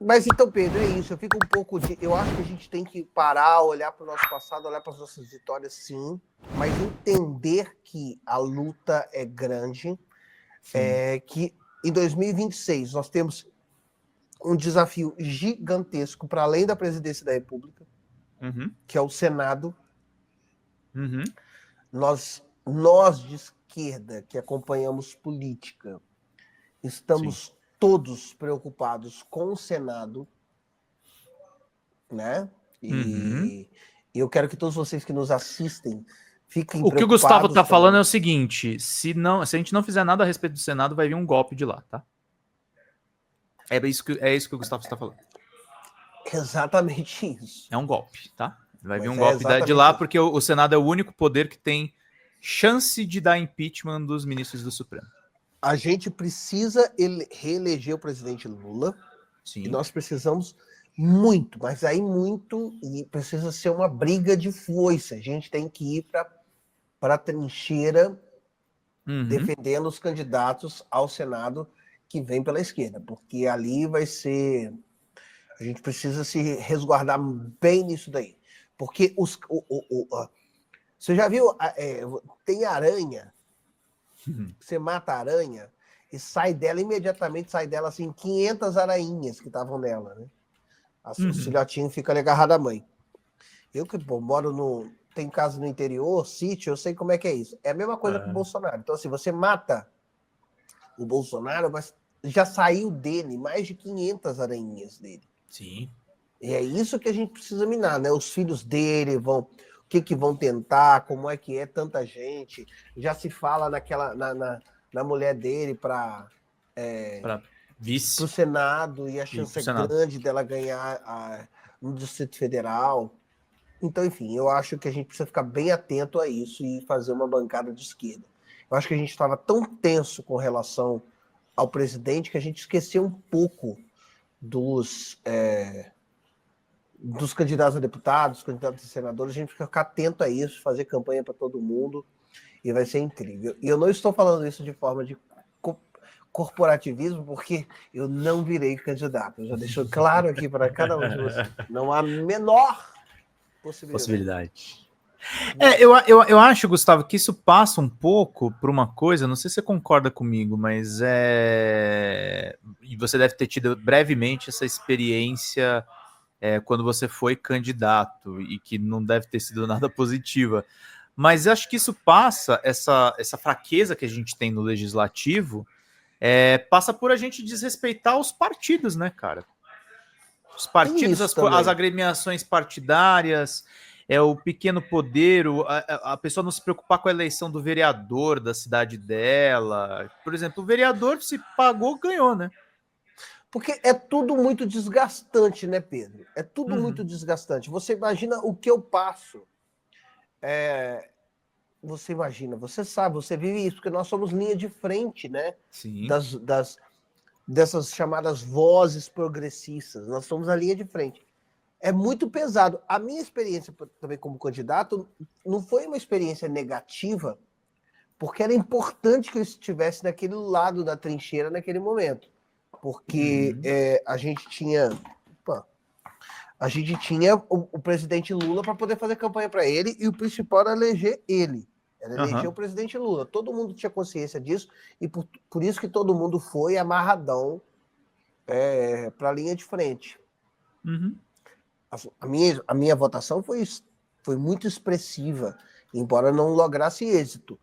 Mas então, Pedro, é isso. Eu fico um pouco de. Eu acho que a gente tem que parar, olhar para o nosso passado, olhar para as nossas vitórias, sim, mas entender que a luta é grande, que em 2026 nós temos um desafio gigantesco para além da presidência da República, que é o Senado. Nós de esquerda que acompanhamos política, estamos todos preocupados com o Senado, né? E eu quero que todos vocês que nos assistem fiquem O que o preocupados Gustavo tá também. falando é o seguinte: se a gente não fizer nada a respeito do Senado, vai vir um golpe de lá, tá? É isso que o Gustavo está falando. Exatamente isso. É um golpe, tá? Vai vir Mas um golpe de exatamente lá, isso. porque o Senado é o único poder que tem chance de dar impeachment dos ministros do Supremo. A gente precisa reeleger o presidente Lula. Sim. E nós precisamos muito, mas aí muito, e precisa ser uma briga de foice. A gente tem que ir para a trincheira defendendo os candidatos ao Senado que vem pela esquerda, porque ali vai ser... A gente precisa se resguardar bem nisso daí. Porque você já viu, tem aranha, você mata a aranha e sai dela imediatamente, sai dela assim 500 aranhas que estavam nela, né? Os filhotinhos ficam ali agarrados à mãe. Eu que moro tem casa no interior, sítio, eu sei como é que é isso. É a mesma coisa com o Bolsonaro. Então, assim, você mata o Bolsonaro, mas já saiu dele mais de 500 aranhas dele. Sim. E é isso que a gente precisa minar, né? Os filhos dele vão... O que vão tentar, como é que é tanta gente. Já se fala na mulher dele para vice. o Senado, e a chance é grande dela ganhar no Distrito Federal. Então, enfim, eu acho que a gente precisa ficar bem atento a isso e fazer uma bancada de esquerda. Eu acho que a gente estava tão tenso com relação ao presidente que a gente esqueceu um pouco dos candidatos a deputados, dos candidatos a senadores. A gente precisa ficar atento a isso, fazer campanha para todo mundo, e vai ser incrível. E eu não estou falando isso de forma de corporativismo, porque eu não virei candidato. Eu já deixo claro aqui para cada um de vocês. Não há a menor possibilidade. Eu acho, Gustavo, que isso passa um pouco por uma coisa, não sei se você concorda comigo, mas e você deve ter tido brevemente essa experiência quando você foi candidato, e que não deve ter sido nada positiva. Mas eu acho que isso passa, essa fraqueza que a gente tem no legislativo, passa por a gente desrespeitar os partidos, né, cara? Os partidos, as agremiações partidárias, o pequeno poder, a pessoa não se preocupar com a eleição do vereador da cidade dela. Por exemplo, o vereador se pagou, ganhou, né? Porque é tudo muito desgastante, né, Pedro? É tudo muito desgastante. Você imagina o que eu passo. Você imagina, você sabe, você vive isso, porque nós somos linha de frente, né? Sim. Dessas chamadas vozes progressistas. Nós somos a linha de frente. É muito pesado. A minha experiência também como candidato não foi uma experiência negativa, porque era importante que eu estivesse naquele lado da trincheira naquele momento. Porque a gente tinha o presidente Lula para poder fazer campanha para ele, e o principal era eleger ele. Era eleger o presidente Lula. Todo mundo tinha consciência disso, e por isso que todo mundo foi amarradão para a linha de frente. A minha votação foi muito expressiva, embora não lograsse êxito.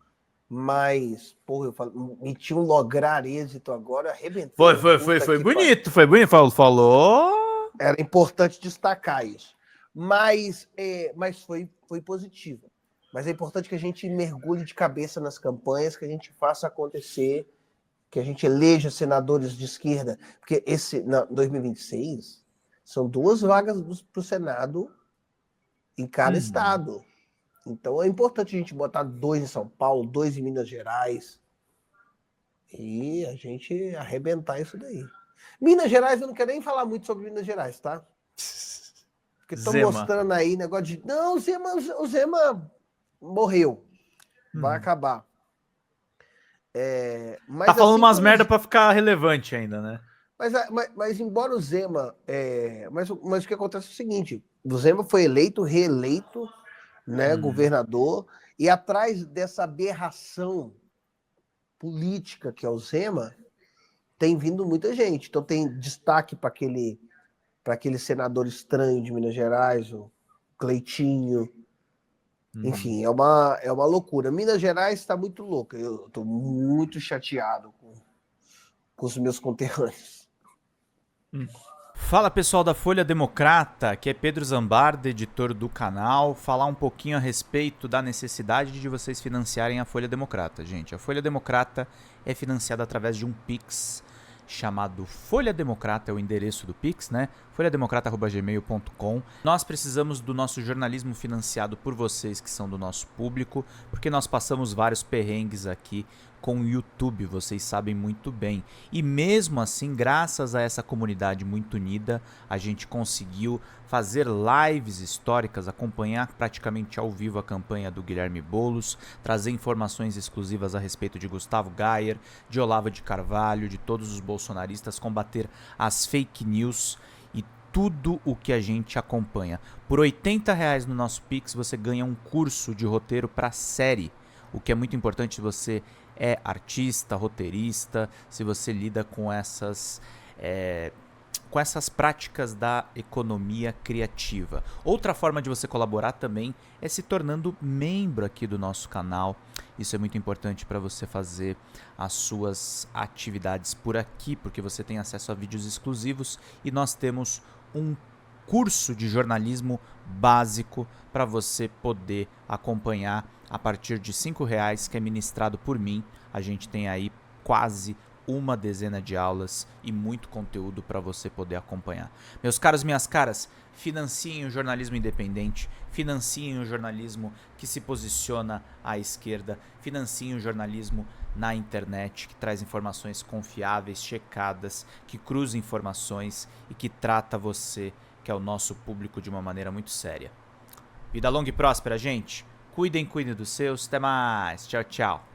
Mas, porra, meti um lograr êxito agora, arrebentei. Foi bonito, foi bonito. Falou. Era importante destacar isso. Mas foi positivo. Mas é importante que a gente mergulhe de cabeça nas campanhas, que a gente faça acontecer, que a gente eleja senadores de esquerda. Porque em 2026 são 2 vagas para o Senado em cada estado. Então é importante a gente botar 2 em São Paulo, 2 em Minas Gerais, e a gente arrebentar isso daí. Minas Gerais, eu não quero nem falar muito sobre Minas Gerais, tá? Porque estão mostrando aí negócio de... Não, o Zema morreu. Vai acabar. Mas, tá falando assim, umas merda pra ficar relevante ainda, né? Mas embora o Zema... mas o que acontece é o seguinte, o Zema foi eleito, reeleito, né, governador, e atrás dessa aberração política que é o Zema, tem vindo muita gente. Então tem destaque para aquele senador estranho de Minas Gerais, o Cleitinho. Enfim, é uma loucura. Minas Gerais está muito louca. Eu estou muito chateado com os meus conterrâneos. Fala pessoal da Folha Democrata, que é Pedro Zambarda, editor do canal, falar um pouquinho a respeito da necessidade de vocês financiarem a Folha Democrata. Gente, a Folha Democrata é financiada através de um Pix chamado Folha Democrata, é o endereço do Pix, né? folhademocrata@gmail.com. Nós precisamos do nosso jornalismo financiado por vocês que são do nosso público, porque nós passamos vários perrengues aqui com o YouTube, vocês sabem muito bem. E mesmo assim, graças a essa comunidade muito unida, a gente conseguiu fazer lives históricas, acompanhar praticamente ao vivo a campanha do Guilherme Boulos, trazer informações exclusivas a respeito de Gustavo Gayer, de Olavo de Carvalho, de todos os bolsonaristas, combater as fake news e tudo o que a gente acompanha. Por R$80 no nosso Pix você ganha um curso de roteiro para série, o que é muito importante se você é artista, roteirista, se você lida com essas práticas da economia criativa. Outra forma de você colaborar também é se tornando membro aqui do nosso canal. Isso é muito importante para você fazer as suas atividades por aqui, porque você tem acesso a vídeos exclusivos e nós temos um curso de jornalismo básico para você poder acompanhar a partir de R$5, que é ministrado por mim. A gente tem aí quase uma dezena de aulas e muito conteúdo para você poder acompanhar. Meus caros, minhas caras, financiem o jornalismo independente, financiem o jornalismo que se posiciona à esquerda, financiem o jornalismo na internet, que traz informações confiáveis, checadas, que cruza informações e que trata você, que é o nosso público, de uma maneira muito séria. Vida longa e próspera, gente. Cuidem dos seus. Até mais. Tchau, tchau.